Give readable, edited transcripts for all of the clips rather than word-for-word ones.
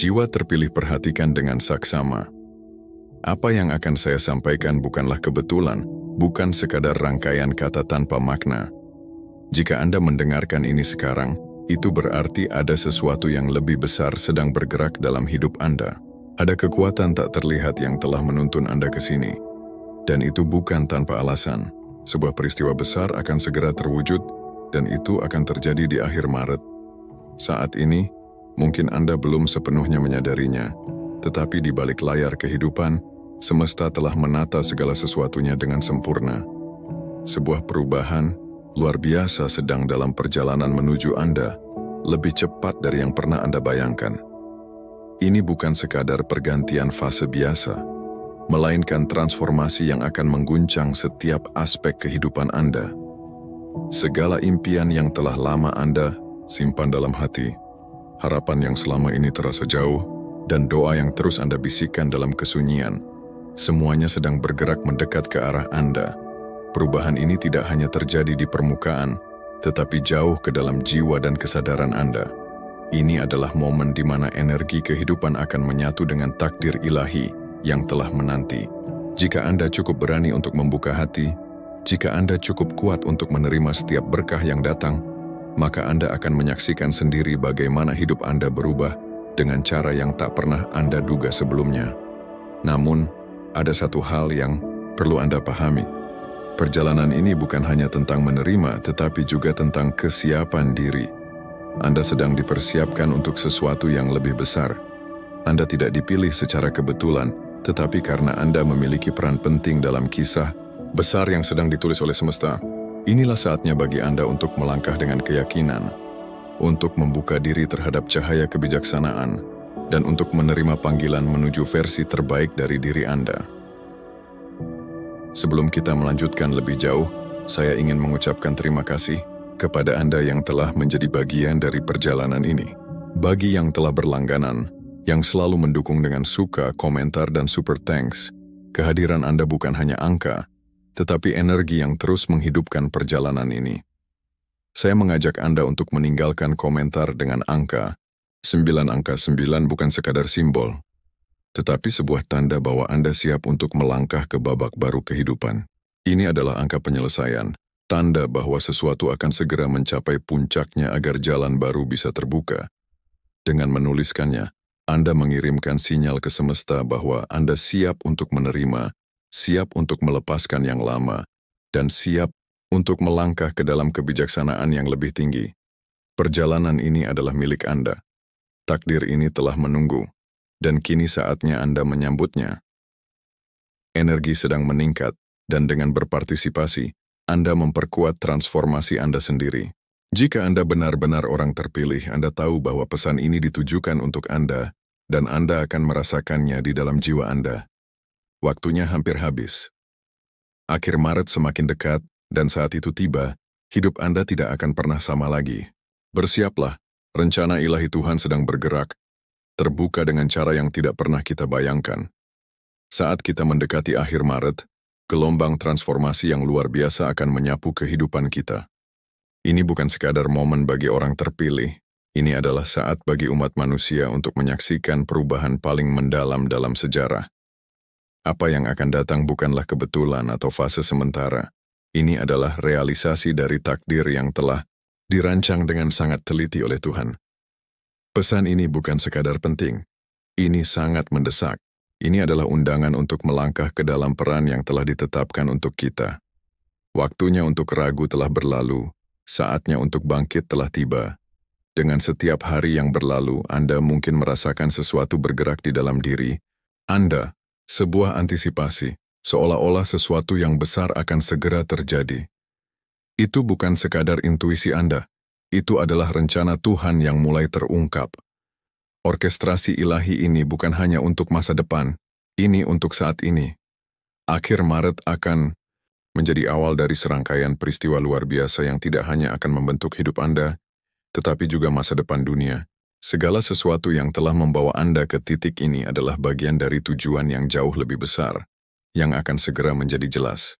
Jiwa terpilih perhatikan dengan saksama. Apa yang akan saya sampaikan bukanlah kebetulan, bukan sekadar rangkaian kata tanpa makna. Jika Anda mendengarkan ini sekarang, itu berarti ada sesuatu yang lebih besar sedang bergerak dalam hidup Anda. Ada kekuatan tak terlihat yang telah menuntun Anda ke sini. Dan itu bukan tanpa alasan. Sebuah peristiwa besar akan segera terwujud, dan itu akan terjadi di akhir Maret. Saat ini, mungkin Anda belum sepenuhnya menyadarinya, tetapi di balik layar kehidupan, semesta telah menata segala sesuatunya dengan sempurna. Sebuah perubahan luar biasa sedang dalam perjalanan menuju Anda, lebih cepat dari yang pernah Anda bayangkan. Ini bukan sekadar pergantian fase biasa, melainkan transformasi yang akan mengguncang setiap aspek kehidupan Anda. Segala impian yang telah lama Anda simpan dalam hati, harapan yang selama ini terasa jauh, dan doa yang terus Anda bisikkan dalam kesunyian, semuanya sedang bergerak mendekat ke arah Anda. Perubahan ini tidak hanya terjadi di permukaan, tetapi jauh ke dalam jiwa dan kesadaran Anda. Ini adalah momen di mana energi kehidupan akan menyatu dengan takdir ilahi yang telah menanti. Jika Anda cukup berani untuk membuka hati, jika Anda cukup kuat untuk menerima setiap berkah yang datang, maka Anda akan menyaksikan sendiri bagaimana hidup Anda berubah dengan cara yang tak pernah Anda duga sebelumnya. Namun, ada satu hal yang perlu Anda pahami. Perjalanan ini bukan hanya tentang menerima, tetapi juga tentang kesiapan diri. Anda sedang dipersiapkan untuk sesuatu yang lebih besar. Anda tidak dipilih secara kebetulan, tetapi karena Anda memiliki peran penting dalam kisah besar yang sedang ditulis oleh semesta. Inilah saatnya bagi Anda untuk melangkah dengan keyakinan, untuk membuka diri terhadap cahaya kebijaksanaan, dan untuk menerima panggilan menuju versi terbaik dari diri Anda. Sebelum kita melanjutkan lebih jauh, saya ingin mengucapkan terima kasih kepada Anda yang telah menjadi bagian dari perjalanan ini. Bagi yang telah berlangganan, yang selalu mendukung dengan suka, komentar, dan super thanks, kehadiran Anda bukan hanya angka, tetapi energi yang terus menghidupkan perjalanan ini. Saya mengajak Anda untuk meninggalkan komentar dengan angka. 9 angka 9 bukan sekadar simbol, tetapi sebuah tanda bahwa Anda siap untuk melangkah ke babak baru kehidupan. Ini adalah angka penyelesaian, tanda bahwa sesuatu akan segera mencapai puncaknya agar jalan baru bisa terbuka. Dengan menuliskannya, Anda mengirimkan sinyal ke semesta bahwa Anda siap untuk menerima, siap untuk melepaskan yang lama, dan siap untuk melangkah ke dalam kebijaksanaan yang lebih tinggi. Perjalanan ini adalah milik Anda. Takdir ini telah menunggu, dan kini saatnya Anda menyambutnya. Energi sedang meningkat, dan dengan berpartisipasi, Anda memperkuat transformasi Anda sendiri. Jika Anda benar-benar orang terpilih, Anda tahu bahwa pesan ini ditujukan untuk Anda, dan Anda akan merasakannya di dalam jiwa Anda. Waktunya hampir habis. Akhir Maret semakin dekat, dan saat itu tiba, hidup Anda tidak akan pernah sama lagi. Bersiaplah, rencana ilahi Tuhan sedang bergerak, terbuka dengan cara yang tidak pernah kita bayangkan. Saat kita mendekati akhir Maret, gelombang transformasi yang luar biasa akan menyapu kehidupan kita. Ini bukan sekadar momen bagi orang terpilih, ini adalah saat bagi umat manusia untuk menyaksikan perubahan paling mendalam dalam sejarah. Apa yang akan datang bukanlah kebetulan atau fase sementara. Ini adalah realisasi dari takdir yang telah dirancang dengan sangat teliti oleh Tuhan. Pesan ini bukan sekadar penting. Ini sangat mendesak. Ini adalah undangan untuk melangkah ke dalam peran yang telah ditetapkan untuk kita. Waktunya untuk ragu telah berlalu. Saatnya untuk bangkit telah tiba. Dengan setiap hari yang berlalu, Anda mungkin merasakan sesuatu bergerak di dalam diri Anda. Sebuah antisipasi, seolah-olah sesuatu yang besar akan segera terjadi. Itu bukan sekadar intuisi Anda, itu adalah rencana Tuhan yang mulai terungkap. Orkestrasi ilahi ini bukan hanya untuk masa depan, ini untuk saat ini. Akhir Maret akan menjadi awal dari serangkaian peristiwa luar biasa yang tidak hanya akan membentuk hidup Anda, tetapi juga masa depan dunia. Segala sesuatu yang telah membawa Anda ke titik ini adalah bagian dari tujuan yang jauh lebih besar, yang akan segera menjadi jelas.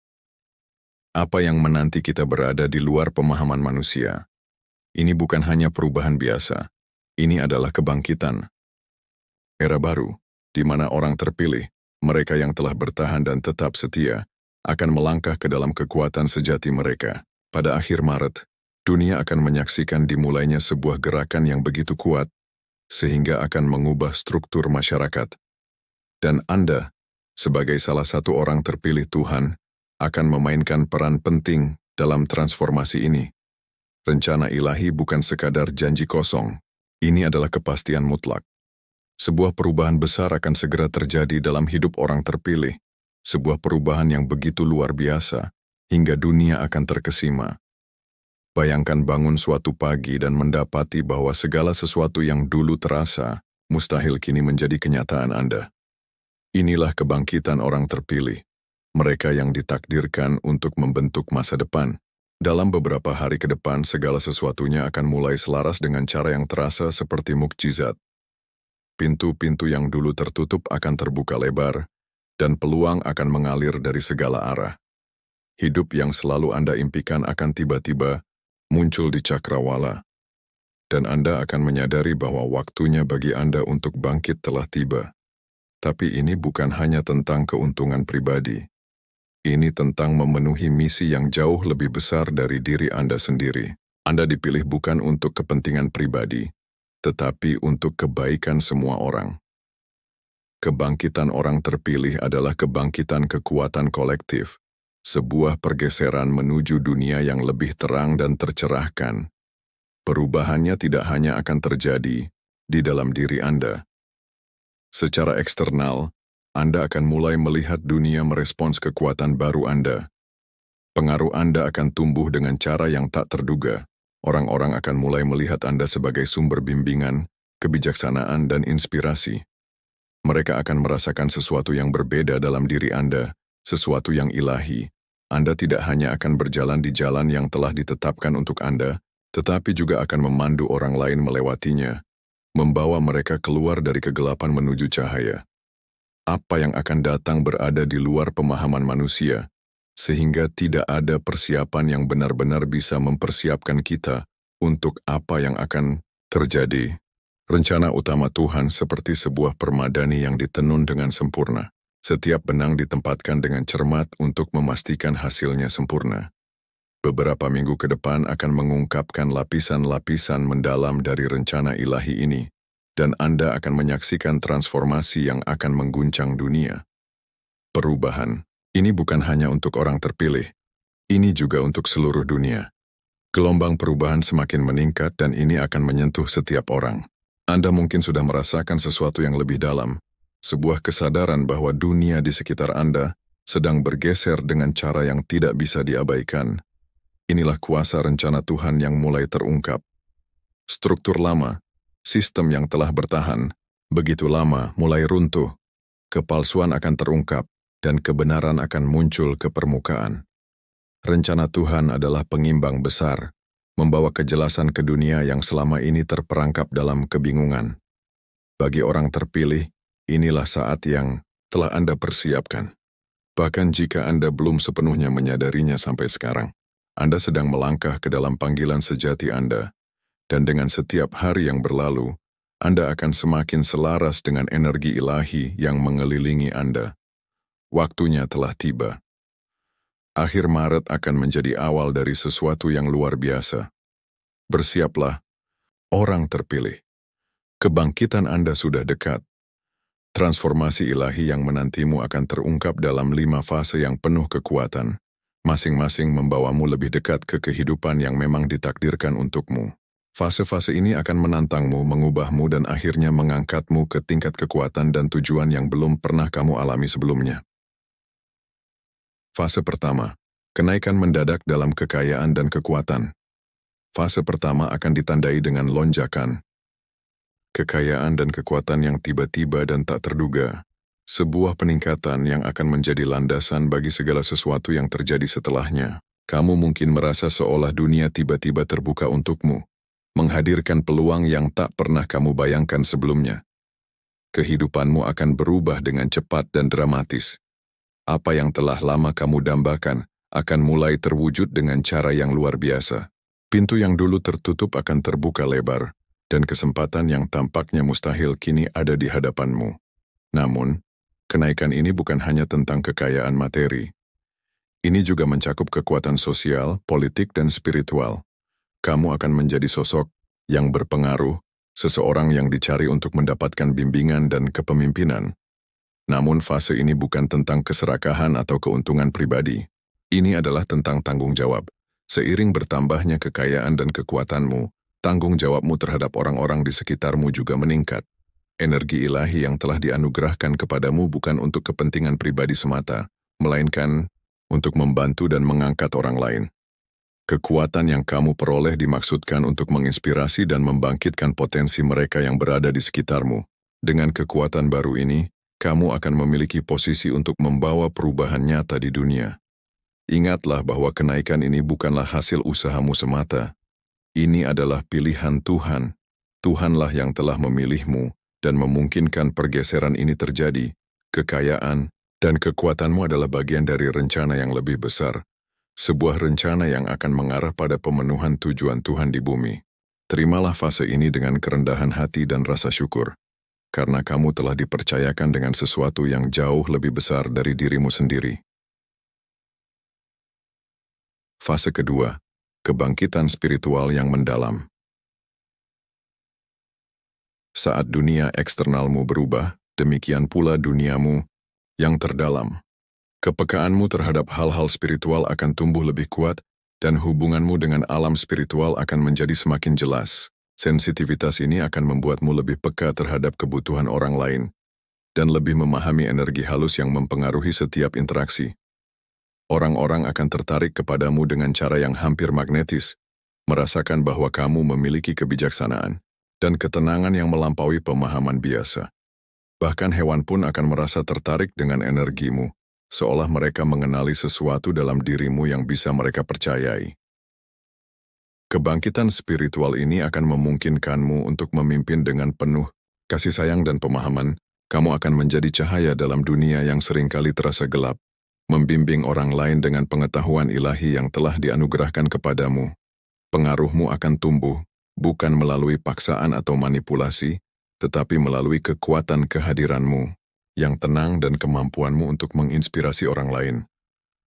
Apa yang menanti kita berada di luar pemahaman manusia. Ini bukan hanya perubahan biasa, ini adalah kebangkitan. Era baru, di mana orang terpilih, mereka yang telah bertahan dan tetap setia, akan melangkah ke dalam kekuatan sejati mereka. Pada akhir Maret, dunia akan menyaksikan dimulainya sebuah gerakan yang begitu kuat, sehingga akan mengubah struktur masyarakat. Dan Anda, sebagai salah satu orang terpilih Tuhan, akan memainkan peran penting dalam transformasi ini. Rencana ilahi bukan sekadar janji kosong, ini adalah kepastian mutlak. Sebuah perubahan besar akan segera terjadi dalam hidup orang terpilih, sebuah perubahan yang begitu luar biasa, hingga dunia akan terkesima. Bayangkan bangun suatu pagi dan mendapati bahwa segala sesuatu yang dulu terasa, mustahil kini menjadi kenyataan Anda. Inilah kebangkitan orang terpilih, mereka yang ditakdirkan untuk membentuk masa depan. Dalam beberapa hari ke depan, segala sesuatunya akan mulai selaras dengan cara yang terasa seperti mukjizat. Pintu-pintu yang dulu tertutup akan terbuka lebar, dan peluang akan mengalir dari segala arah. Hidup yang selalu Anda impikan akan tiba-tiba muncul di cakrawala, dan Anda akan menyadari bahwa waktunya bagi Anda untuk bangkit telah tiba. Tapi ini bukan hanya tentang keuntungan pribadi. Ini tentang memenuhi misi yang jauh lebih besar dari diri Anda sendiri. Anda dipilih bukan untuk kepentingan pribadi, tetapi untuk kebaikan semua orang. Kebangkitan orang terpilih adalah kebangkitan kekuatan kolektif, sebuah pergeseran menuju dunia yang lebih terang dan tercerahkan. Perubahannya tidak hanya akan terjadi di dalam diri Anda. Secara eksternal, Anda akan mulai melihat dunia merespons kekuatan baru Anda. Pengaruh Anda akan tumbuh dengan cara yang tak terduga. Orang-orang akan mulai melihat Anda sebagai sumber bimbingan, kebijaksanaan, dan inspirasi. Mereka akan merasakan sesuatu yang berbeda dalam diri Anda, sesuatu yang ilahi. Anda tidak hanya akan berjalan di jalan yang telah ditetapkan untuk Anda, tetapi juga akan memandu orang lain melewatinya, membawa mereka keluar dari kegelapan menuju cahaya. Apa yang akan datang berada di luar pemahaman manusia, sehingga tidak ada persiapan yang benar-benar bisa mempersiapkan kita untuk apa yang akan terjadi. Rencana utama Tuhan seperti sebuah permadani yang ditenun dengan sempurna. Setiap benang ditempatkan dengan cermat untuk memastikan hasilnya sempurna. Beberapa minggu ke depan akan mengungkapkan lapisan-lapisan mendalam dari rencana ilahi ini, dan Anda akan menyaksikan transformasi yang akan mengguncang dunia. Perubahan, ini bukan hanya untuk orang terpilih, ini juga untuk seluruh dunia. Gelombang perubahan semakin meningkat dan ini akan menyentuh setiap orang. Anda mungkin sudah merasakan sesuatu yang lebih dalam, sebuah kesadaran bahwa dunia di sekitar Anda sedang bergeser dengan cara yang tidak bisa diabaikan. Inilah kuasa rencana Tuhan yang mulai terungkap. Struktur lama, sistem yang telah bertahan, begitu lama mulai runtuh, kepalsuan akan terungkap, dan kebenaran akan muncul ke permukaan. Rencana Tuhan adalah pengimbang besar, membawa kejelasan ke dunia yang selama ini terperangkap dalam kebingungan. Bagi orang terpilih, inilah saat yang telah Anda persiapkan. Bahkan jika Anda belum sepenuhnya menyadarinya sampai sekarang, Anda sedang melangkah ke dalam panggilan sejati Anda. Dan dengan setiap hari yang berlalu, Anda akan semakin selaras dengan energi ilahi yang mengelilingi Anda. Waktunya telah tiba. Akhir Maret akan menjadi awal dari sesuatu yang luar biasa. Bersiaplah, orang terpilih. Kebangkitan Anda sudah dekat. Transformasi ilahi yang menantimu akan terungkap dalam 5 fase yang penuh kekuatan. Masing-masing membawamu lebih dekat ke kehidupan yang memang ditakdirkan untukmu. Fase-fase ini akan menantangmu, mengubahmu, dan akhirnya mengangkatmu ke tingkat kekuatan dan tujuan yang belum pernah kamu alami sebelumnya. Fase pertama, kenaikan mendadak dalam kekayaan dan kekuatan. Fase pertama akan ditandai dengan lonjakan. Kekayaan dan kekuatan yang tiba-tiba dan tak terduga. Sebuah peningkatan yang akan menjadi landasan bagi segala sesuatu yang terjadi setelahnya. Kamu mungkin merasa seolah dunia tiba-tiba terbuka untukmu, menghadirkan peluang yang tak pernah kamu bayangkan sebelumnya. Kehidupanmu akan berubah dengan cepat dan dramatis. Apa yang telah lama kamu dambakan akan mulai terwujud dengan cara yang luar biasa. Pintu yang dulu tertutup akan terbuka lebar, dan kesempatan yang tampaknya mustahil kini ada di hadapanmu. Namun, kenaikan ini bukan hanya tentang kekayaan materi. Ini juga mencakup kekuatan sosial, politik, dan spiritual. Kamu akan menjadi sosok yang berpengaruh, seseorang yang dicari untuk mendapatkan bimbingan dan kepemimpinan. Namun fase ini bukan tentang keserakahan atau keuntungan pribadi. Ini adalah tentang tanggung jawab. Seiring bertambahnya kekayaan dan kekuatanmu, tanggung jawabmu terhadap orang-orang di sekitarmu juga meningkat. Energi ilahi yang telah dianugerahkan kepadamu bukan untuk kepentingan pribadi semata, melainkan untuk membantu dan mengangkat orang lain. Kekuatan yang kamu peroleh dimaksudkan untuk menginspirasi dan membangkitkan potensi mereka yang berada di sekitarmu. Dengan kekuatan baru ini, kamu akan memiliki posisi untuk membawa perubahan nyata di dunia. Ingatlah bahwa kenaikan ini bukanlah hasil usahamu semata. Ini adalah pilihan Tuhan. Tuhanlah yang telah memilihmu dan memungkinkan pergeseran ini terjadi. Kekayaan dan kekuatanmu adalah bagian dari rencana yang lebih besar. Sebuah rencana yang akan mengarah pada pemenuhan tujuan Tuhan di bumi. Terimalah fase ini dengan kerendahan hati dan rasa syukur, karena kamu telah dipercayakan dengan sesuatu yang jauh lebih besar dari dirimu sendiri. Fase kedua, kebangkitan spiritual yang mendalam. Saat dunia eksternalmu berubah, demikian pula duniamu yang terdalam. Kepekaanmu terhadap hal-hal spiritual akan tumbuh lebih kuat, dan hubunganmu dengan alam spiritual akan menjadi semakin jelas. Sensitivitas ini akan membuatmu lebih peka terhadap kebutuhan orang lain, dan lebih memahami energi halus yang mempengaruhi setiap interaksi. Orang-orang akan tertarik kepadamu dengan cara yang hampir magnetis, merasakan bahwa kamu memiliki kebijaksanaan dan ketenangan yang melampaui pemahaman biasa. Bahkan hewan pun akan merasa tertarik dengan energimu, seolah mereka mengenali sesuatu dalam dirimu yang bisa mereka percayai. Kebangkitan spiritual ini akan memungkinkanmu untuk memimpin dengan penuh kasih sayang dan pemahaman. Kamu akan menjadi cahaya dalam dunia yang seringkali terasa gelap, membimbing orang lain dengan pengetahuan ilahi yang telah dianugerahkan kepadamu. Pengaruhmu akan tumbuh, bukan melalui paksaan atau manipulasi, tetapi melalui kekuatan kehadiranmu yang tenang dan kemampuanmu untuk menginspirasi orang lain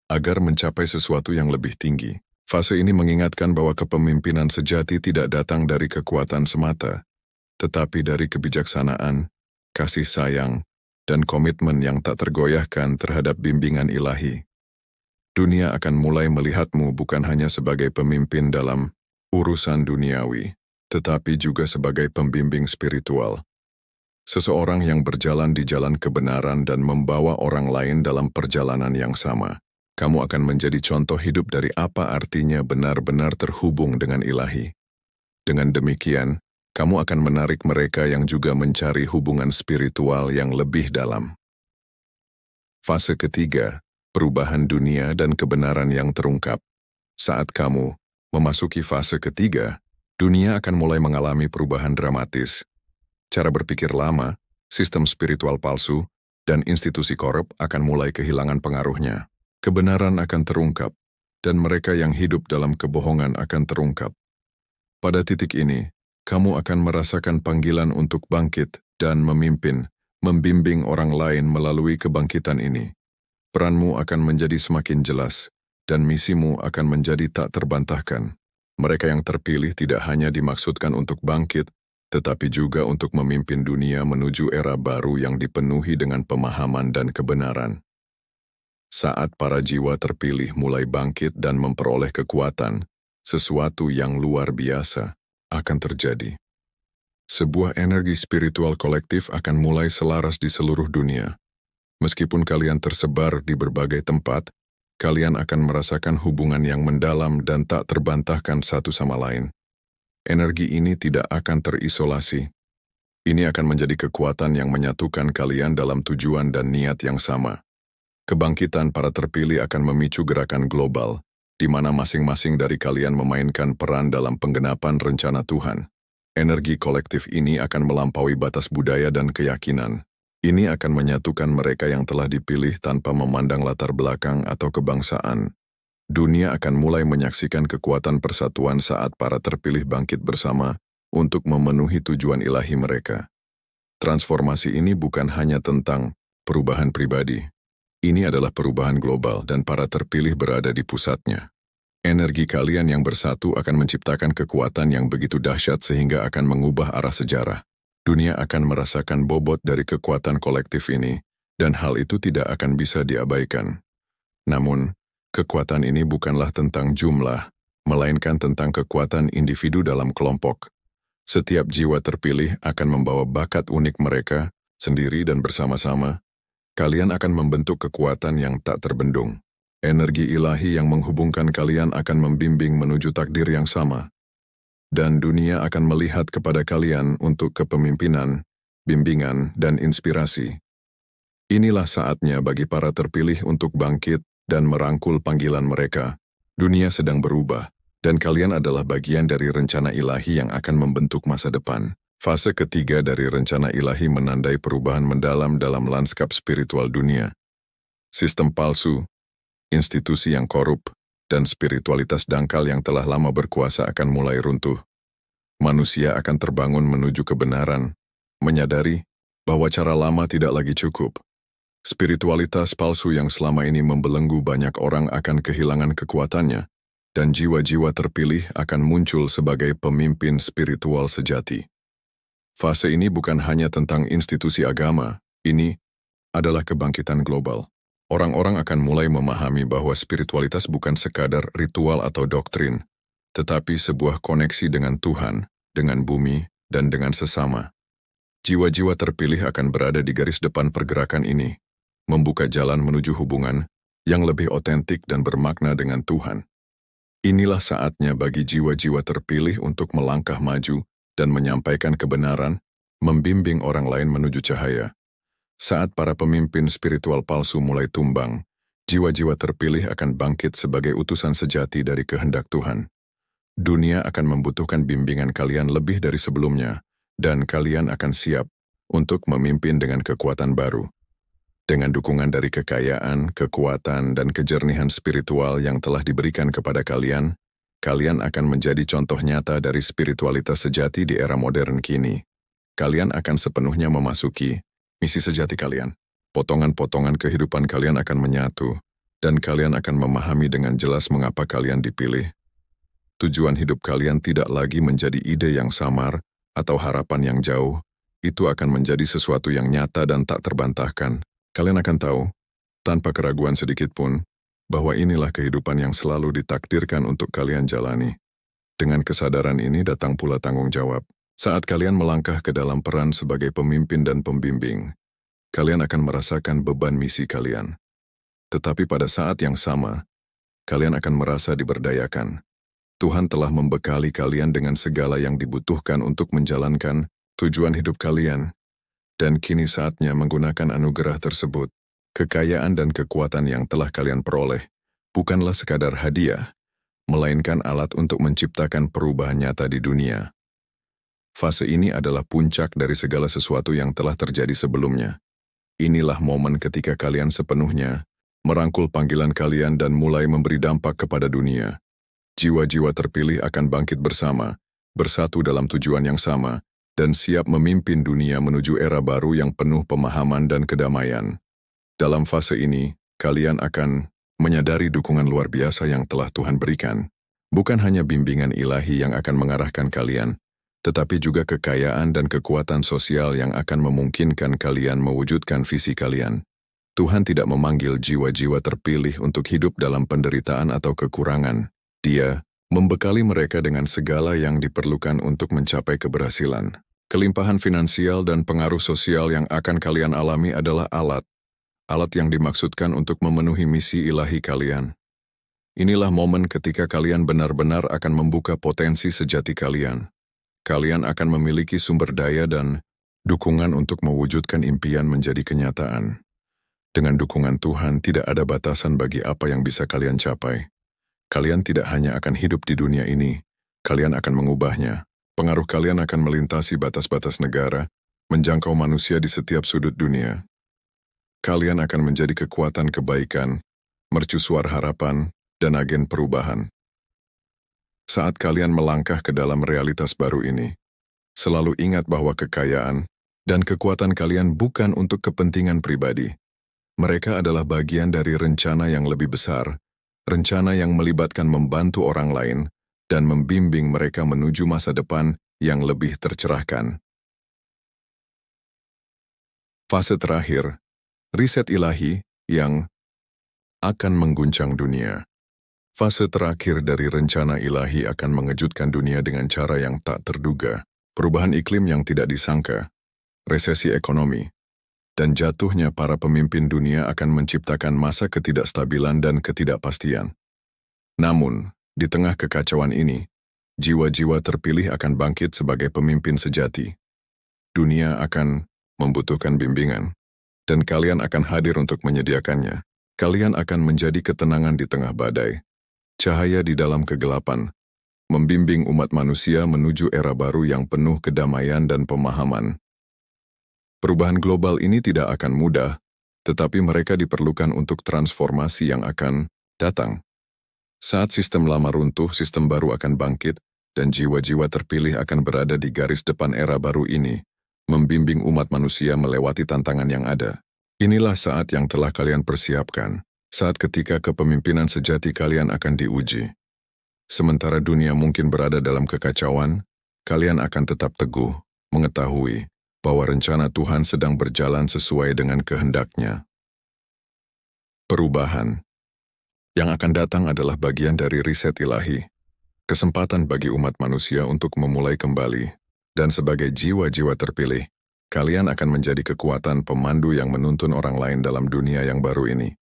agar mencapai sesuatu yang lebih tinggi. Fase ini mengingatkan bahwa kepemimpinan sejati tidak datang dari kekuatan semata, tetapi dari kebijaksanaan, kasih sayang, dan komitmen yang tak tergoyahkan terhadap bimbingan ilahi. Dunia akan mulai melihatmu bukan hanya sebagai pemimpin dalam urusan duniawi, tetapi juga sebagai pembimbing spiritual. Seseorang yang berjalan di jalan kebenaran dan membawa orang lain dalam perjalanan yang sama. Kamu akan menjadi contoh hidup dari apa artinya benar-benar terhubung dengan ilahi. Dengan demikian, kamu akan menarik mereka yang juga mencari hubungan spiritual yang lebih dalam. Fase ketiga, perubahan dunia dan kebenaran yang terungkap. Saat kamu memasuki fase ketiga, dunia akan mulai mengalami perubahan dramatis. Cara berpikir lama, sistem spiritual palsu, dan institusi korup akan mulai kehilangan pengaruhnya. Kebenaran akan terungkap, dan mereka yang hidup dalam kebohongan akan terungkap. Pada titik ini, kamu akan merasakan panggilan untuk bangkit dan memimpin, membimbing orang lain melalui kebangkitan ini. Peranmu akan menjadi semakin jelas, dan misimu akan menjadi tak terbantahkan. Mereka yang terpilih tidak hanya dimaksudkan untuk bangkit, tetapi juga untuk memimpin dunia menuju era baru yang dipenuhi dengan pemahaman dan kebenaran. Saat para jiwa terpilih mulai bangkit dan memperoleh kekuatan, sesuatu yang luar biasa akan terjadi. Sebuah energi spiritual kolektif akan mulai selaras di seluruh dunia. Meskipun kalian tersebar di berbagai tempat, kalian akan merasakan hubungan yang mendalam dan tak terbantahkan satu sama lain. Energi ini tidak akan terisolasi. Ini akan menjadi kekuatan yang menyatukan kalian dalam tujuan dan niat yang sama. Kebangkitan para terpilih akan memicu gerakan global, di mana masing-masing dari kalian memainkan peran dalam penggenapan rencana Tuhan. Energi kolektif ini akan melampaui batas budaya dan keyakinan. Ini akan menyatukan mereka yang telah dipilih tanpa memandang latar belakang atau kebangsaan. Dunia akan mulai menyaksikan kekuatan persatuan saat para terpilih bangkit bersama untuk memenuhi tujuan ilahi mereka. Transformasi ini bukan hanya tentang perubahan pribadi. Ini adalah perubahan global dan para terpilih berada di pusatnya. Energi kalian yang bersatu akan menciptakan kekuatan yang begitu dahsyat sehingga akan mengubah arah sejarah. Dunia akan merasakan bobot dari kekuatan kolektif ini, dan hal itu tidak akan bisa diabaikan. Namun, kekuatan ini bukanlah tentang jumlah, melainkan tentang kekuatan individu dalam kelompok. Setiap jiwa terpilih akan membawa bakat unik mereka, sendiri dan bersama-sama. Kalian akan membentuk kekuatan yang tak terbendung. Energi ilahi yang menghubungkan kalian akan membimbing menuju takdir yang sama. Dan dunia akan melihat kepada kalian untuk kepemimpinan, bimbingan, dan inspirasi. Inilah saatnya bagi para terpilih untuk bangkit dan merangkul panggilan mereka. Dunia sedang berubah, dan kalian adalah bagian dari rencana ilahi yang akan membentuk masa depan. Fase ketiga dari rencana ilahi menandai perubahan mendalam dalam lanskap spiritual dunia. Sistem palsu, institusi yang korup, dan spiritualitas dangkal yang telah lama berkuasa akan mulai runtuh. Manusia akan terbangun menuju kebenaran, menyadari bahwa cara lama tidak lagi cukup. Spiritualitas palsu yang selama ini membelenggu banyak orang akan kehilangan kekuatannya, dan jiwa-jiwa terpilih akan muncul sebagai pemimpin spiritual sejati. Fase ini bukan hanya tentang institusi agama, ini adalah kebangkitan global. Orang-orang akan mulai memahami bahwa spiritualitas bukan sekadar ritual atau doktrin, tetapi sebuah koneksi dengan Tuhan, dengan bumi, dan dengan sesama. Jiwa-jiwa terpilih akan berada di garis depan pergerakan ini, membuka jalan menuju hubungan yang lebih otentik dan bermakna dengan Tuhan. Inilah saatnya bagi jiwa-jiwa terpilih untuk melangkah maju dan menyampaikan kebenaran, membimbing orang lain menuju cahaya. Saat para pemimpin spiritual palsu mulai tumbang, jiwa-jiwa terpilih akan bangkit sebagai utusan sejati dari kehendak Tuhan. Dunia akan membutuhkan bimbingan kalian lebih dari sebelumnya, dan kalian akan siap untuk memimpin dengan kekuatan baru. Dengan dukungan dari kekayaan, kekuatan, dan kejernihan spiritual yang telah diberikan kepada kalian, kalian akan menjadi contoh nyata dari spiritualitas sejati di era modern kini. Kalian akan sepenuhnya memasuki misi sejati kalian. Potongan-potongan kehidupan kalian akan menyatu, dan kalian akan memahami dengan jelas mengapa kalian dipilih. Tujuan hidup kalian tidak lagi menjadi ide yang samar atau harapan yang jauh. Itu akan menjadi sesuatu yang nyata dan tak terbantahkan. Kalian akan tahu, tanpa keraguan sedikit pun, bahwa inilah kehidupan yang selalu ditakdirkan untuk kalian jalani. Dengan kesadaran ini datang pula tanggung jawab. Saat kalian melangkah ke dalam peran sebagai pemimpin dan pembimbing, kalian akan merasakan beban misi kalian. Tetapi pada saat yang sama, kalian akan merasa diberdayakan. Tuhan telah membekali kalian dengan segala yang dibutuhkan untuk menjalankan tujuan hidup kalian, dan kini saatnya menggunakan anugerah tersebut. Kekayaan dan kekuatan yang telah kalian peroleh bukanlah sekadar hadiah, melainkan alat untuk menciptakan perubahan nyata di dunia. Fase ini adalah puncak dari segala sesuatu yang telah terjadi sebelumnya. Inilah momen ketika kalian sepenuhnya merangkul panggilan kalian dan mulai memberi dampak kepada dunia. Jiwa-jiwa terpilih akan bangkit bersama, bersatu dalam tujuan yang sama, dan siap memimpin dunia menuju era baru yang penuh pemahaman dan kedamaian. Dalam fase ini, kalian akan menyadari dukungan luar biasa yang telah Tuhan berikan. Bukan hanya bimbingan ilahi yang akan mengarahkan kalian, tetapi juga kekayaan dan kekuatan sosial yang akan memungkinkan kalian mewujudkan visi kalian. Tuhan tidak memanggil jiwa-jiwa terpilih untuk hidup dalam penderitaan atau kekurangan. Dia membekali mereka dengan segala yang diperlukan untuk mencapai keberhasilan. Kelimpahan finansial dan pengaruh sosial yang akan kalian alami adalah alat yang dimaksudkan untuk memenuhi misi ilahi kalian. Inilah momen ketika kalian benar-benar akan membuka potensi sejati kalian. Kalian akan memiliki sumber daya dan dukungan untuk mewujudkan impian menjadi kenyataan. Dengan dukungan Tuhan, tidak ada batasan bagi apa yang bisa kalian capai. Kalian tidak hanya akan hidup di dunia ini, kalian akan mengubahnya. Pengaruh kalian akan melintasi batas-batas negara, menjangkau manusia di setiap sudut dunia. Kalian akan menjadi kekuatan kebaikan, mercusuar harapan, dan agen perubahan. Saat kalian melangkah ke dalam realitas baru ini, Selalu ingat bahwa kekayaan dan kekuatan kalian bukan untuk kepentingan pribadi. Mereka adalah bagian dari rencana yang lebih besar, rencana yang melibatkan membantu orang lain dan membimbing mereka menuju masa depan yang lebih tercerahkan. Fase terakhir, riset ilahi yang akan mengguncang dunia. Fase terakhir dari rencana ilahi akan mengejutkan dunia dengan cara yang tak terduga. Perubahan iklim yang tidak disangka, resesi ekonomi, dan jatuhnya para pemimpin dunia akan menciptakan masa ketidakstabilan dan ketidakpastian. Namun, di tengah kekacauan ini, jiwa-jiwa terpilih akan bangkit sebagai pemimpin sejati. Dunia akan membutuhkan bimbingan, dan kalian akan hadir untuk menyediakannya. Kalian akan menjadi ketenangan di tengah badai, cahaya di dalam kegelapan, membimbing umat manusia menuju era baru yang penuh kedamaian dan pemahaman. Perubahan global ini tidak akan mudah, tetapi mereka diperlukan untuk transformasi yang akan datang. Saat sistem lama runtuh, sistem baru akan bangkit, dan jiwa-jiwa terpilih akan berada di garis depan era baru ini, membimbing umat manusia melewati tantangan yang ada. Inilah saat yang telah kalian persiapkan, saat ketika kepemimpinan sejati kalian akan diuji. Sementara dunia mungkin berada dalam kekacauan, kalian akan tetap teguh, mengetahui bahwa rencana Tuhan sedang berjalan sesuai dengan kehendak-Nya. Perubahan yang akan datang adalah bagian dari riset ilahi, kesempatan bagi umat manusia untuk memulai kembali, dan sebagai jiwa-jiwa terpilih, kalian akan menjadi kekuatan pemandu yang menuntun orang lain dalam dunia yang baru ini.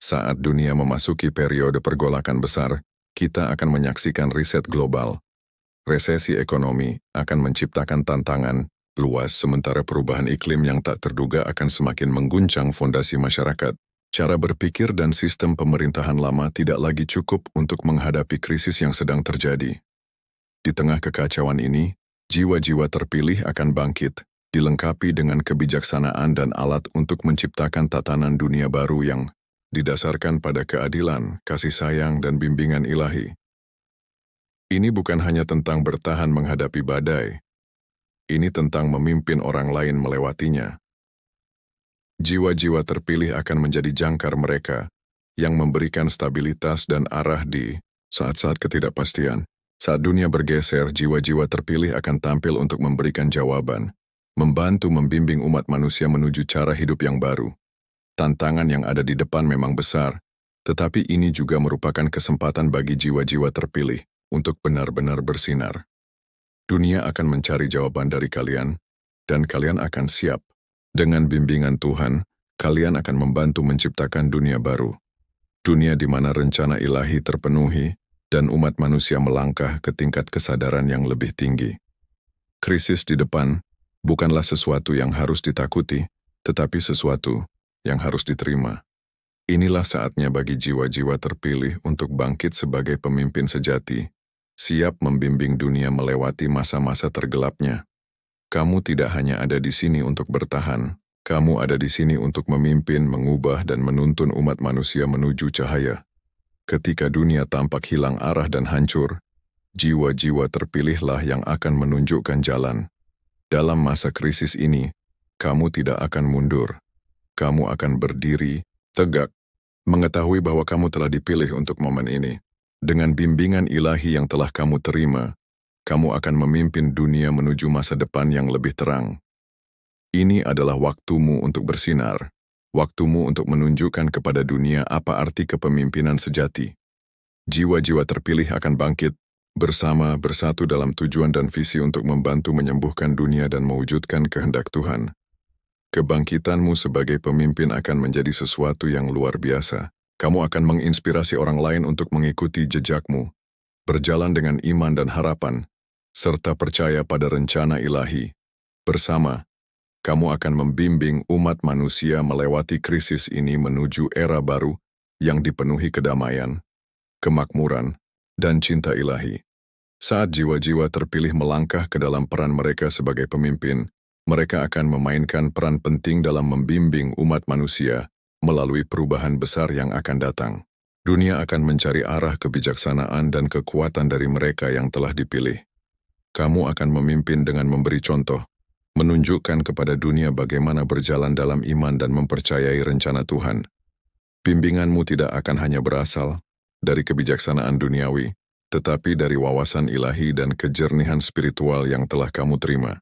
Saat dunia memasuki periode pergolakan besar, kita akan menyaksikan riset global. Resesi ekonomi akan menciptakan tantangan luas, sementara perubahan iklim yang tak terduga akan semakin mengguncang fondasi masyarakat. Cara berpikir dan sistem pemerintahan lama tidak lagi cukup untuk menghadapi krisis yang sedang terjadi. Di tengah kekacauan ini, jiwa-jiwa terpilih akan bangkit, dilengkapi dengan kebijaksanaan dan alat untuk menciptakan tatanan dunia baru yang didasarkan pada keadilan, kasih sayang, dan bimbingan ilahi. Ini bukan hanya tentang bertahan menghadapi badai. Ini tentang memimpin orang lain melewatinya. Jiwa-jiwa terpilih akan menjadi jangkar mereka yang memberikan stabilitas dan arah di saat-saat ketidakpastian. Saat dunia bergeser, jiwa-jiwa terpilih akan tampil untuk memberikan jawaban, membantu membimbing umat manusia menuju cara hidup yang baru. Tantangan yang ada di depan memang besar, tetapi ini juga merupakan kesempatan bagi jiwa-jiwa terpilih untuk benar-benar bersinar. Dunia akan mencari jawaban dari kalian, dan kalian akan siap. Dengan bimbingan Tuhan, kalian akan membantu menciptakan dunia baru. Dunia di mana rencana ilahi terpenuhi, dan umat manusia melangkah ke tingkat kesadaran yang lebih tinggi. Krisis di depan bukanlah sesuatu yang harus ditakuti, tetapi sesuatu yang harus diterima. Inilah saatnya bagi jiwa-jiwa terpilih untuk bangkit sebagai pemimpin sejati, siap membimbing dunia melewati masa-masa tergelapnya. Kamu tidak hanya ada di sini untuk bertahan, kamu ada di sini untuk memimpin, mengubah, dan menuntun umat manusia menuju cahaya. Ketika dunia tampak hilang arah dan hancur, jiwa-jiwa terpilihlah yang akan menunjukkan jalan. Dalam masa krisis ini, kamu tidak akan mundur. Kamu akan berdiri tegak, mengetahui bahwa kamu telah dipilih untuk momen ini. Dengan bimbingan ilahi yang telah kamu terima, kamu akan memimpin dunia menuju masa depan yang lebih terang. Ini adalah waktumu untuk bersinar, waktumu untuk menunjukkan kepada dunia apa arti kepemimpinan sejati. Jiwa-jiwa terpilih akan bangkit, bersatu dalam tujuan dan visi untuk membantu menyembuhkan dunia dan mewujudkan kehendak Tuhan. Kebangkitanmu sebagai pemimpin akan menjadi sesuatu yang luar biasa. Kamu akan menginspirasi orang lain untuk mengikuti jejakmu, berjalan dengan iman dan harapan, serta percaya pada rencana ilahi. Bersama, kamu akan membimbing umat manusia melewati krisis ini menuju era baru yang dipenuhi kedamaian, kemakmuran, dan cinta ilahi. Saat jiwa-jiwa terpilih melangkah ke dalam peran mereka sebagai pemimpin, mereka akan memainkan peran penting dalam membimbing umat manusia melalui perubahan besar yang akan datang. Dunia akan mencari arah kebijaksanaan dan kekuatan dari mereka yang telah dipilih. Kamu akan memimpin dengan memberi contoh, menunjukkan kepada dunia bagaimana berjalan dalam iman dan mempercayai rencana Tuhan. Bimbinganmu tidak akan hanya berasal dari kebijaksanaan duniawi, tetapi dari wawasan ilahi dan kejernihan spiritual yang telah kamu terima.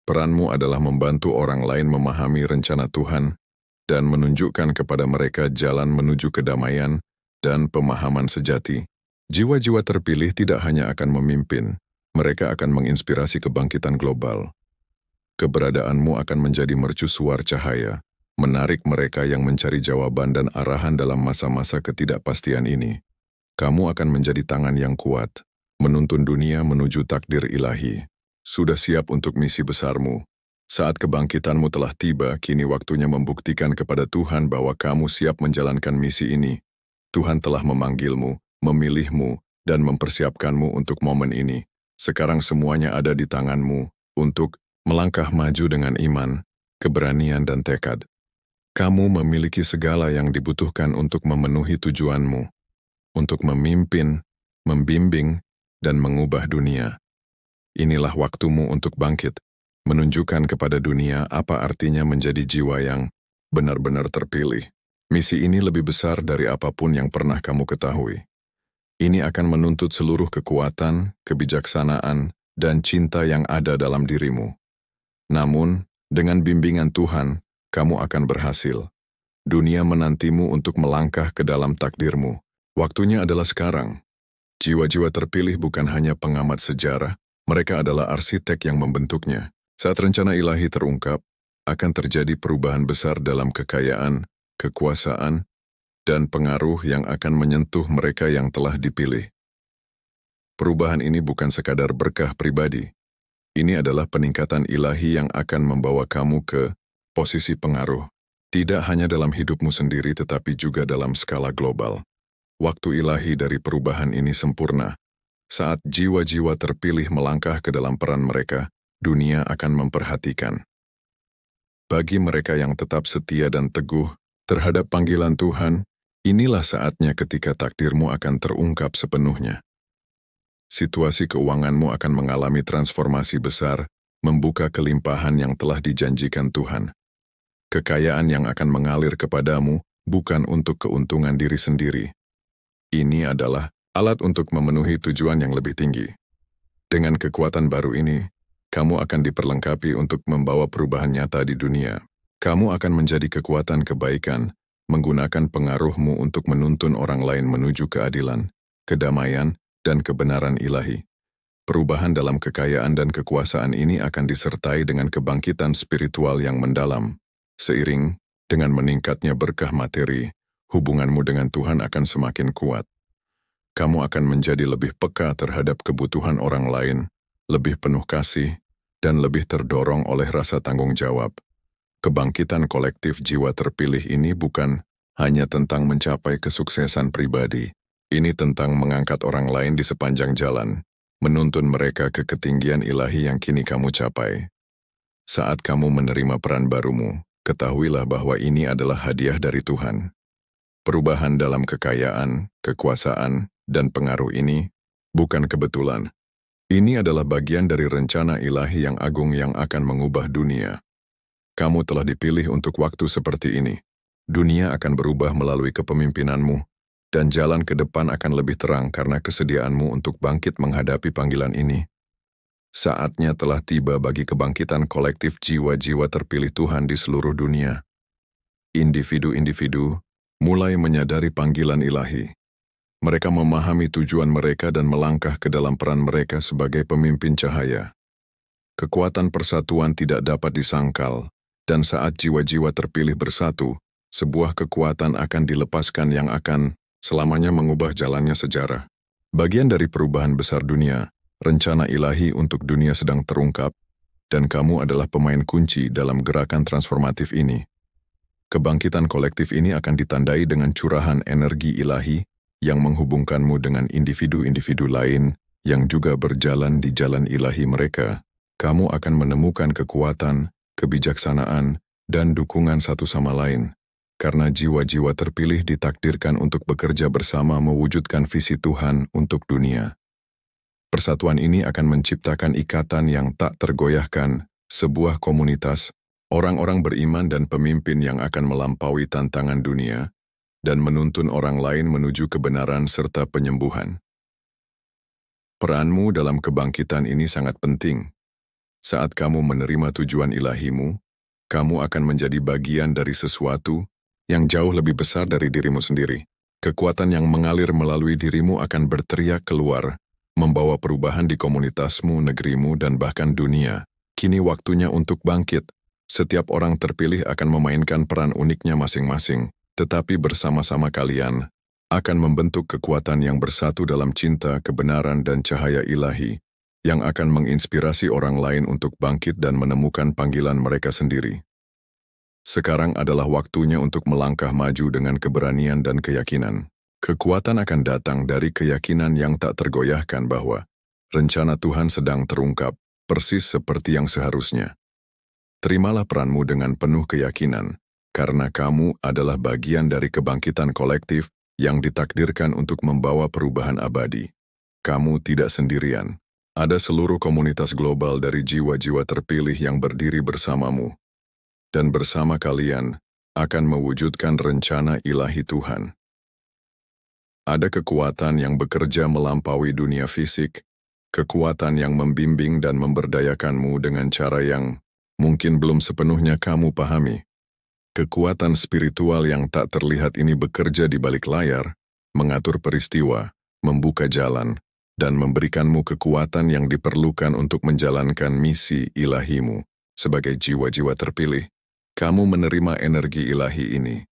Peranmu adalah membantu orang lain memahami rencana Tuhan dan menunjukkan kepada mereka jalan menuju kedamaian dan pemahaman sejati. Jiwa-jiwa terpilih tidak hanya akan memimpin, mereka akan menginspirasi kebangkitan global. Keberadaanmu akan menjadi mercusuar cahaya, menarik mereka yang mencari jawaban dan arahan dalam masa-masa ketidakpastian ini. Kamu akan menjadi tangan yang kuat, menuntun dunia menuju takdir ilahi. Sudah siap untuk misi besarmu. Saat kebangkitanmu telah tiba, kini waktunya membuktikan kepada Tuhan bahwa kamu siap menjalankan misi ini. Tuhan telah memanggilmu, memilihmu, dan mempersiapkanmu untuk momen ini. Sekarang semuanya ada di tanganmu untuk melangkah maju dengan iman, keberanian, dan tekad. Kamu memiliki segala yang dibutuhkan untuk memenuhi tujuanmu, untuk memimpin, membimbing, dan mengubah dunia. Inilah waktumu untuk bangkit, menunjukkan kepada dunia apa artinya menjadi jiwa yang benar-benar terpilih. Misi ini lebih besar dari apapun yang pernah kamu ketahui. Ini akan menuntut seluruh kekuatan, kebijaksanaan, dan cinta yang ada dalam dirimu. Namun, dengan bimbingan Tuhan, kamu akan berhasil. Dunia menantimu untuk melangkah ke dalam takdirmu. Waktunya adalah sekarang. Jiwa-jiwa terpilih bukan hanya pengamat sejarah, mereka adalah arsitek yang membentuknya. Saat rencana ilahi terungkap, akan terjadi perubahan besar dalam kekayaan, kekuasaan, dan pengaruh yang akan menyentuh mereka yang telah dipilih. Perubahan ini bukan sekadar berkah pribadi. Ini adalah peningkatan ilahi yang akan membawa kamu ke posisi pengaruh, tidak hanya dalam hidupmu sendiri tetapi juga dalam skala global. Waktu ilahi dari perubahan ini sempurna. Saat jiwa-jiwa terpilih melangkah ke dalam peran mereka, dunia akan memperhatikan. Bagi mereka yang tetap setia dan teguh terhadap panggilan Tuhan, inilah saatnya ketika takdirmu akan terungkap sepenuhnya. Situasi keuanganmu akan mengalami transformasi besar, membuka kelimpahan yang telah dijanjikan Tuhan. Kekayaan yang akan mengalir kepadamu bukan untuk keuntungan diri sendiri. Ini adalah alat untuk memenuhi tujuan yang lebih tinggi. Dengan kekuatan baru ini, kamu akan diperlengkapi untuk membawa perubahan nyata di dunia. Kamu akan menjadi kekuatan kebaikan, menggunakan pengaruhmu untuk menuntun orang lain menuju keadilan, kedamaian, dan kebenaran ilahi. Perubahan dalam kekayaan dan kekuasaan ini akan disertai dengan kebangkitan spiritual yang mendalam. Seiring dengan meningkatnya berkah materi, hubunganmu dengan Tuhan akan semakin kuat. Kamu akan menjadi lebih peka terhadap kebutuhan orang lain, lebih penuh kasih, dan lebih terdorong oleh rasa tanggung jawab. Kebangkitan kolektif jiwa terpilih ini bukan hanya tentang mencapai kesuksesan pribadi. Ini tentang mengangkat orang lain di sepanjang jalan, menuntun mereka ke ketinggian ilahi yang kini kamu capai. Saat kamu menerima peran barumu, ketahuilah bahwa ini adalah hadiah dari Tuhan. Perubahan dalam kekayaan, kekuasaan, dan pengaruh ini bukan kebetulan. Ini adalah bagian dari rencana ilahi yang agung yang akan mengubah dunia. Kamu telah dipilih untuk waktu seperti ini. Dunia akan berubah melalui kepemimpinanmu, dan jalan ke depan akan lebih terang karena kesediaanmu untuk bangkit menghadapi panggilan ini. Saatnya telah tiba bagi kebangkitan kolektif jiwa-jiwa terpilih Tuhan di seluruh dunia. Individu-individu mulai menyadari panggilan ilahi. Mereka memahami tujuan mereka dan melangkah ke dalam peran mereka sebagai pemimpin cahaya. Kekuatan persatuan tidak dapat disangkal, dan saat jiwa-jiwa terpilih bersatu, sebuah kekuatan akan dilepaskan yang akan selamanya mengubah jalannya sejarah. Bagian dari perubahan besar dunia, rencana ilahi untuk dunia sedang terungkap, dan kamu adalah pemain kunci dalam gerakan transformatif ini. Kebangkitan kolektif ini akan ditandai dengan curahan energi ilahi yang menghubungkanmu dengan individu-individu lain yang juga berjalan di jalan ilahi mereka. Kamu akan menemukan kekuatan, kebijaksanaan, dan dukungan satu sama lain. Karena jiwa-jiwa terpilih ditakdirkan untuk bekerja bersama mewujudkan visi Tuhan untuk dunia. Persatuan ini akan menciptakan ikatan yang tak tergoyahkan, sebuah komunitas, orang-orang beriman dan pemimpin yang akan melampaui tantangan dunia dan menuntun orang lain menuju kebenaran serta penyembuhan. Peranmu dalam kebangkitan ini sangat penting. Saat kamu menerima tujuan ilahimu, kamu akan menjadi bagian dari sesuatu yang jauh lebih besar dari dirimu sendiri. Kekuatan yang mengalir melalui dirimu akan berteriak keluar, membawa perubahan di komunitasmu, negerimu, dan bahkan dunia. Kini waktunya untuk bangkit. Setiap orang terpilih akan memainkan peran uniknya masing-masing, tetapi bersama-sama kalian akan membentuk kekuatan yang bersatu dalam cinta, kebenaran, dan cahaya ilahi, yang akan menginspirasi orang lain untuk bangkit dan menemukan panggilan mereka sendiri. Sekarang adalah waktunya untuk melangkah maju dengan keberanian dan keyakinan. Kekuatan akan datang dari keyakinan yang tak tergoyahkan bahwa rencana Tuhan sedang terungkap, persis seperti yang seharusnya. Terimalah peranmu dengan penuh keyakinan, karena kamu adalah bagian dari kebangkitan kolektif yang ditakdirkan untuk membawa perubahan abadi. Kamu tidak sendirian. Ada seluruh komunitas global dari jiwa-jiwa terpilih yang berdiri bersamamu, dan bersama kalian akan mewujudkan rencana ilahi Tuhan. Ada kekuatan yang bekerja melampaui dunia fisik, kekuatan yang membimbing dan memberdayakanmu dengan cara yang mungkin belum sepenuhnya kamu pahami. Kekuatan spiritual yang tak terlihat ini bekerja di balik layar, mengatur peristiwa, membuka jalan, dan memberikanmu kekuatan yang diperlukan untuk menjalankan misi ilahimu. Sebagai jiwa-jiwa terpilih, kamu menerima energi ilahi ini,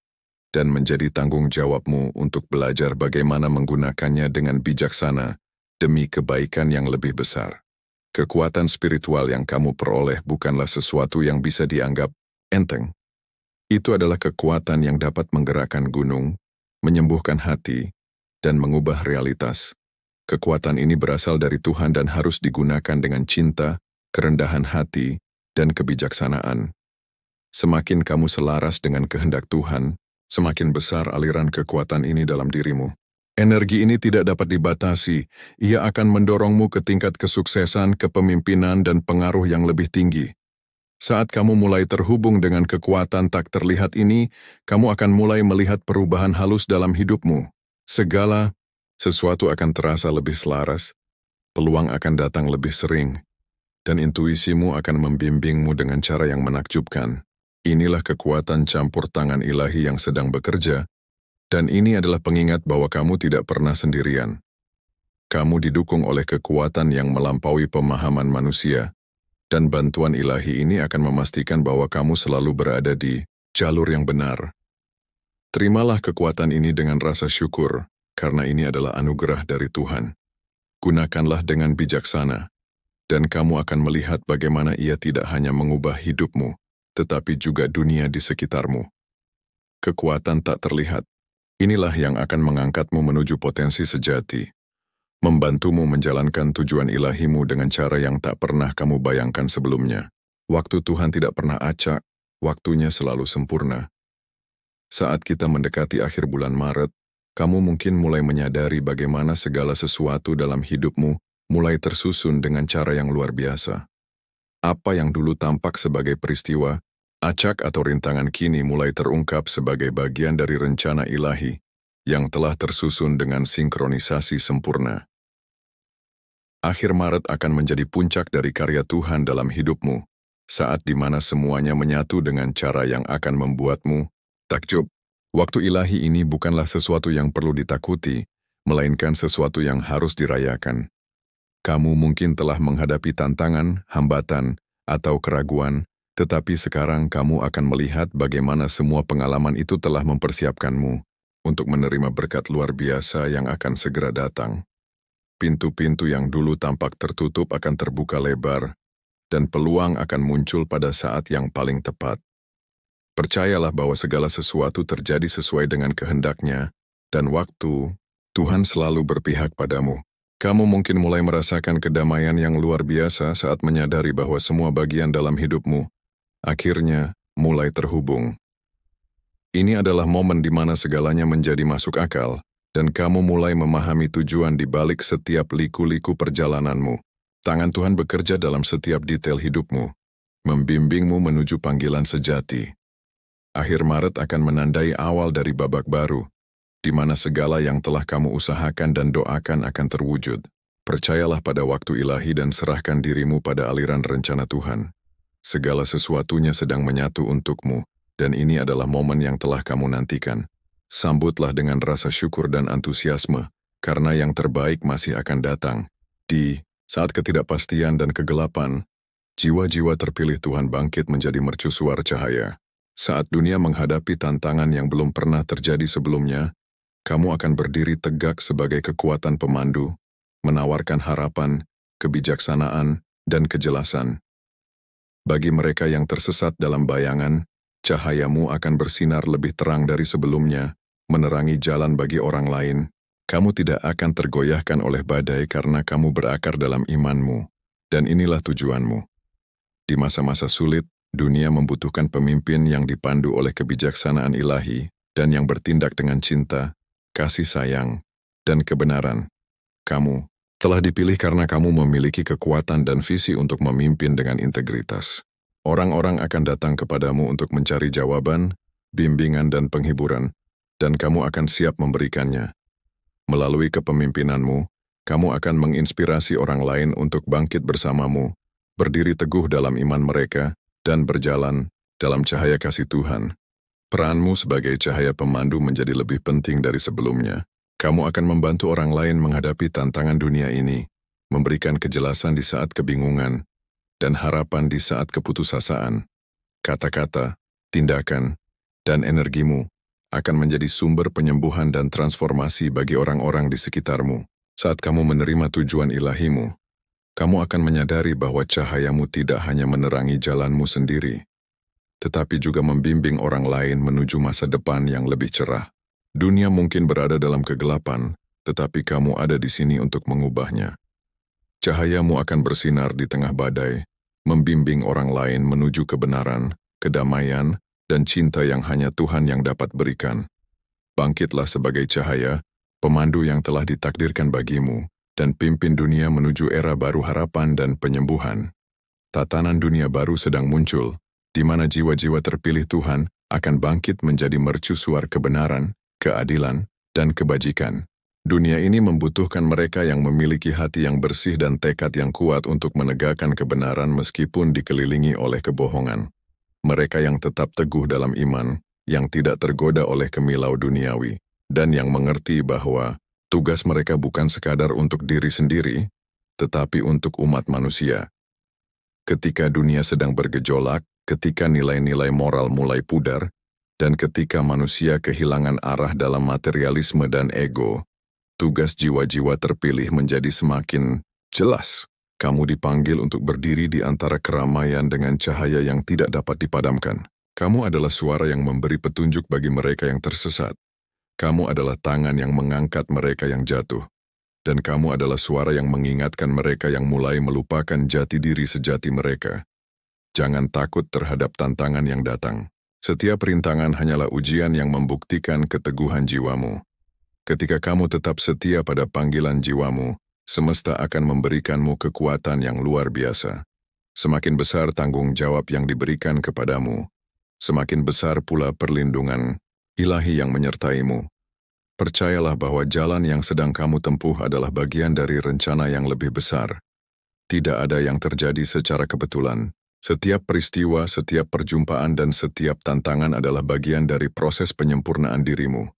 dan menjadi tanggung jawabmu untuk belajar bagaimana menggunakannya dengan bijaksana demi kebaikan yang lebih besar. Kekuatan spiritual yang kamu peroleh bukanlah sesuatu yang bisa dianggap enteng. Itu adalah kekuatan yang dapat menggerakkan gunung, menyembuhkan hati, dan mengubah realitas. Kekuatan ini berasal dari Tuhan dan harus digunakan dengan cinta, kerendahan hati, dan kebijaksanaan. Semakin kamu selaras dengan kehendak Tuhan, semakin besar aliran kekuatan ini dalam dirimu. Energi ini tidak dapat dibatasi, ia akan mendorongmu ke tingkat kesuksesan, kepemimpinan, dan pengaruh yang lebih tinggi. Saat kamu mulai terhubung dengan kekuatan tak terlihat ini, kamu akan mulai melihat perubahan halus dalam hidupmu. Segala sesuatu akan terasa lebih selaras, peluang akan datang lebih sering, dan intuisimu akan membimbingmu dengan cara yang menakjubkan. Inilah kekuatan campur tangan ilahi yang sedang bekerja, dan ini adalah pengingat bahwa kamu tidak pernah sendirian. Kamu didukung oleh kekuatan yang melampaui pemahaman manusia, dan bantuan ilahi ini akan memastikan bahwa kamu selalu berada di jalur yang benar. Terimalah kekuatan ini dengan rasa syukur, karena ini adalah anugerah dari Tuhan. Gunakanlah dengan bijaksana, dan kamu akan melihat bagaimana ia tidak hanya mengubah hidupmu, tetapi juga dunia di sekitarmu. Kekuatan tak terlihat, inilah yang akan mengangkatmu menuju potensi sejati, membantumu menjalankan tujuan ilahimu dengan cara yang tak pernah kamu bayangkan sebelumnya. Waktu Tuhan tidak pernah acak, waktunya selalu sempurna. Saat kita mendekati akhir bulan Maret, kamu mungkin mulai menyadari bagaimana segala sesuatu dalam hidupmu mulai tersusun dengan cara yang luar biasa. Apa yang dulu tampak sebagai peristiwa, acak atau rintangan kini mulai terungkap sebagai bagian dari rencana ilahi yang telah tersusun dengan sinkronisasi sempurna. Akhir Maret akan menjadi puncak dari karya Tuhan dalam hidupmu, saat di mana semuanya menyatu dengan cara yang akan membuatmu takjub. Waktu ilahi ini bukanlah sesuatu yang perlu ditakuti, melainkan sesuatu yang harus dirayakan. Kamu mungkin telah menghadapi tantangan, hambatan, atau keraguan, tetapi sekarang kamu akan melihat bagaimana semua pengalaman itu telah mempersiapkanmu untuk menerima berkat luar biasa yang akan segera datang. Pintu-pintu yang dulu tampak tertutup akan terbuka lebar, dan peluang akan muncul pada saat yang paling tepat. Percayalah bahwa segala sesuatu terjadi sesuai dengan kehendaknya, dan waktu, Tuhan selalu berpihak padamu. Kamu mungkin mulai merasakan kedamaian yang luar biasa saat menyadari bahwa semua bagian dalam hidupmu akhirnya mulai terhubung. Ini adalah momen di mana segalanya menjadi masuk akal, dan kamu mulai memahami tujuan di balik setiap liku-liku perjalananmu. Tangan Tuhan bekerja dalam setiap detail hidupmu, membimbingmu menuju panggilan sejati. Akhir Maret akan menandai awal dari babak baru, di mana segala yang telah kamu usahakan dan doakan akan terwujud. Percayalah pada waktu ilahi dan serahkan dirimu pada aliran rencana Tuhan. Segala sesuatunya sedang menyatu untukmu, dan ini adalah momen yang telah kamu nantikan. Sambutlah dengan rasa syukur dan antusiasme, karena yang terbaik masih akan datang. Di saat ketidakpastian dan kegelapan, jiwa-jiwa terpilih Tuhan bangkit menjadi mercusuar cahaya. Saat dunia menghadapi tantangan yang belum pernah terjadi sebelumnya, kamu akan berdiri tegak sebagai kekuatan pemandu, menawarkan harapan, kebijaksanaan, dan kejelasan. Bagi mereka yang tersesat dalam bayangan, cahayamu akan bersinar lebih terang dari sebelumnya, menerangi jalan bagi orang lain. Kamu tidak akan tergoyahkan oleh badai karena kamu berakar dalam imanmu, dan inilah tujuanmu. Di masa-masa sulit, dunia membutuhkan pemimpin yang dipandu oleh kebijaksanaan ilahi dan yang bertindak dengan cinta, kasih sayang, dan kebenaran. Kamu telah dipilih karena kamu memiliki kekuatan dan visi untuk memimpin dengan integritas. Orang-orang akan datang kepadamu untuk mencari jawaban, bimbingan, dan penghiburan, dan kamu akan siap memberikannya. Melalui kepemimpinanmu, kamu akan menginspirasi orang lain untuk bangkit bersamamu, berdiri teguh dalam iman mereka, dan berjalan dalam cahaya kasih Tuhan. Peranmu sebagai cahaya pemandu menjadi lebih penting dari sebelumnya. Kamu akan membantu orang lain menghadapi tantangan dunia ini, memberikan kejelasan di saat kebingungan, dan harapan di saat keputusasaan. Kata-kata, tindakan, dan energimu akan menjadi sumber penyembuhan dan transformasi bagi orang-orang di sekitarmu. Saat kamu menerima tujuan ilahimu, kamu akan menyadari bahwa cahayamu tidak hanya menerangi jalanmu sendiri, tetapi juga membimbing orang lain menuju masa depan yang lebih cerah. Dunia mungkin berada dalam kegelapan, tetapi kamu ada di sini untuk mengubahnya. Cahayamu akan bersinar di tengah badai, membimbing orang lain menuju kebenaran, kedamaian, dan cinta yang hanya Tuhan yang dapat berikan. Bangkitlah sebagai cahaya, pemandu yang telah ditakdirkan bagimu, dan pimpin dunia menuju era baru harapan dan penyembuhan. Tatanan dunia baru sedang muncul, di mana jiwa-jiwa terpilih Tuhan akan bangkit menjadi mercusuar kebenaran, keadilan, dan kebajikan. Dunia ini membutuhkan mereka yang memiliki hati yang bersih dan tekad yang kuat untuk menegakkan kebenaran meskipun dikelilingi oleh kebohongan. Mereka yang tetap teguh dalam iman, yang tidak tergoda oleh kemilau duniawi, dan yang mengerti bahwa tugas mereka bukan sekadar untuk diri sendiri, tetapi untuk umat manusia. Ketika dunia sedang bergejolak, ketika nilai-nilai moral mulai pudar, dan ketika manusia kehilangan arah dalam materialisme dan ego, tugas jiwa-jiwa terpilih menjadi semakin jelas. Kamu dipanggil untuk berdiri di antara keramaian dengan cahaya yang tidak dapat dipadamkan. Kamu adalah suara yang memberi petunjuk bagi mereka yang tersesat. Kamu adalah tangan yang mengangkat mereka yang jatuh. Dan kamu adalah suara yang mengingatkan mereka yang mulai melupakan jati diri sejati mereka. Jangan takut terhadap tantangan yang datang. Setiap rintangan hanyalah ujian yang membuktikan keteguhan jiwamu. Ketika kamu tetap setia pada panggilan jiwamu, semesta akan memberikanmu kekuatan yang luar biasa. Semakin besar tanggung jawab yang diberikan kepadamu, semakin besar pula perlindungan ilahi yang menyertaimu. Percayalah bahwa jalan yang sedang kamu tempuh adalah bagian dari rencana yang lebih besar. Tidak ada yang terjadi secara kebetulan. Setiap peristiwa, setiap perjumpaan, dan setiap tantangan adalah bagian dari proses penyempurnaan dirimu.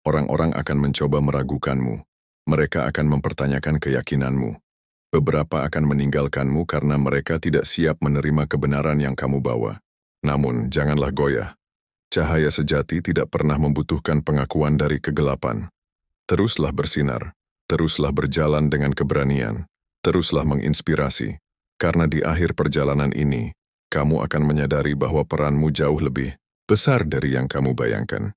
Orang-orang akan mencoba meragukanmu. Mereka akan mempertanyakan keyakinanmu. Beberapa akan meninggalkanmu karena mereka tidak siap menerima kebenaran yang kamu bawa. Namun, janganlah goyah. Cahaya sejati tidak pernah membutuhkan pengakuan dari kegelapan. Teruslah bersinar, teruslah berjalan dengan keberanian, teruslah menginspirasi, karena di akhir perjalanan ini, kamu akan menyadari bahwa peranmu jauh lebih besar dari yang kamu bayangkan.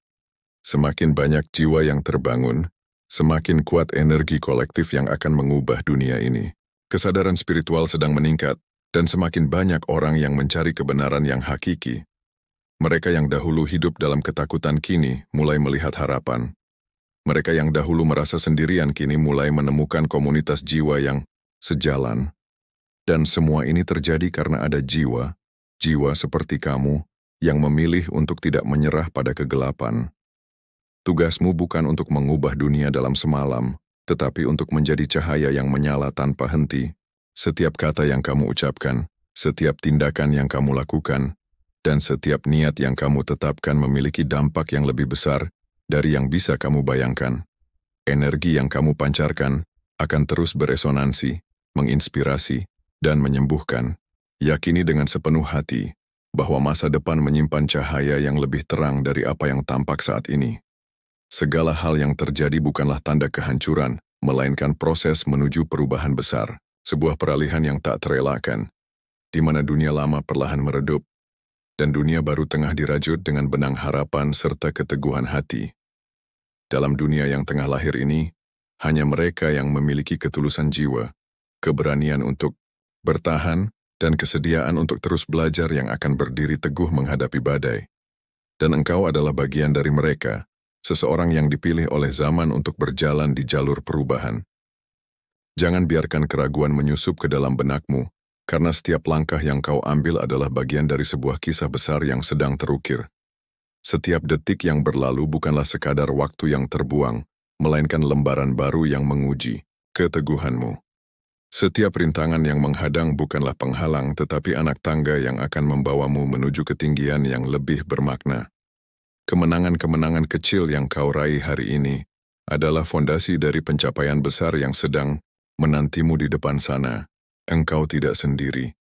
Semakin banyak jiwa yang terbangun, semakin kuat energi kolektif yang akan mengubah dunia ini. Kesadaran spiritual sedang meningkat, dan semakin banyak orang yang mencari kebenaran yang hakiki. Mereka yang dahulu hidup dalam ketakutan kini mulai melihat harapan. Mereka yang dahulu merasa sendirian kini mulai menemukan komunitas jiwa yang sejalan. Dan semua ini terjadi karena ada jiwa seperti kamu yang memilih untuk tidak menyerah pada kegelapan. Tugasmu bukan untuk mengubah dunia dalam semalam, tetapi untuk menjadi cahaya yang menyala tanpa henti. Setiap kata yang kamu ucapkan, setiap tindakan yang kamu lakukan, dan setiap niat yang kamu tetapkan memiliki dampak yang lebih besar dari yang bisa kamu bayangkan. Energi yang kamu pancarkan akan terus beresonansi, menginspirasi, dan menyembuhkan. Yakini dengan sepenuh hati bahwa masa depan menyimpan cahaya yang lebih terang dari apa yang tampak saat ini. Segala hal yang terjadi bukanlah tanda kehancuran, melainkan proses menuju perubahan besar, sebuah peralihan yang tak terelakkan, di mana dunia lama perlahan meredup, dan dunia baru tengah dirajut dengan benang harapan serta keteguhan hati. Dalam dunia yang tengah lahir ini, hanya mereka yang memiliki ketulusan jiwa, keberanian untuk bertahan, dan kesediaan untuk terus belajar yang akan berdiri teguh menghadapi badai. Dan engkau adalah bagian dari mereka, seseorang yang dipilih oleh zaman untuk berjalan di jalur perubahan. Jangan biarkan keraguan menyusup ke dalam benakmu, karena setiap langkah yang kau ambil adalah bagian dari sebuah kisah besar yang sedang terukir. Setiap detik yang berlalu bukanlah sekadar waktu yang terbuang, melainkan lembaran baru yang menguji keteguhanmu. Setiap rintangan yang menghadang bukanlah penghalang, tetapi anak tangga yang akan membawamu menuju ketinggian yang lebih bermakna. Kemenangan-kemenangan kecil yang kau raih hari ini adalah fondasi dari pencapaian besar yang sedang menantimu di depan sana. Engkau tidak sendiri.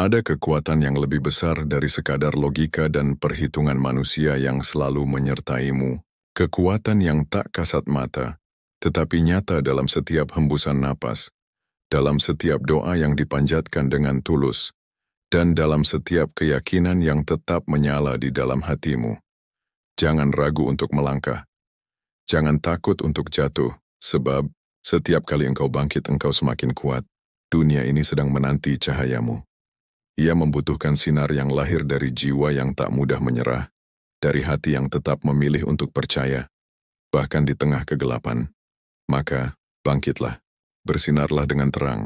Ada kekuatan yang lebih besar dari sekadar logika dan perhitungan manusia yang selalu menyertaimu. Kekuatan yang tak kasat mata, tetapi nyata dalam setiap hembusan napas, dalam setiap doa yang dipanjatkan dengan tulus, dan dalam setiap keyakinan yang tetap menyala di dalam hatimu. Jangan ragu untuk melangkah. Jangan takut untuk jatuh, sebab setiap kali engkau bangkit engkau semakin kuat. Dunia ini sedang menanti cahayamu. Ia membutuhkan sinar yang lahir dari jiwa yang tak mudah menyerah, dari hati yang tetap memilih untuk percaya, bahkan di tengah kegelapan. Maka, bangkitlah, bersinarlah dengan terang.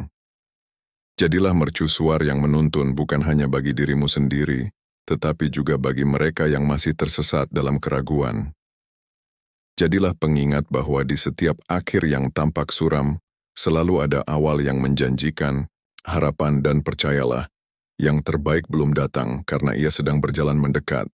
Jadilah mercusuar yang menuntun bukan hanya bagi dirimu sendiri, tetapi juga bagi mereka yang masih tersesat dalam keraguan. Jadilah pengingat bahwa di setiap akhir yang tampak suram, selalu ada awal yang menjanjikan, harapan dan percayalah, yang terbaik belum datang karena ia sedang berjalan mendekat.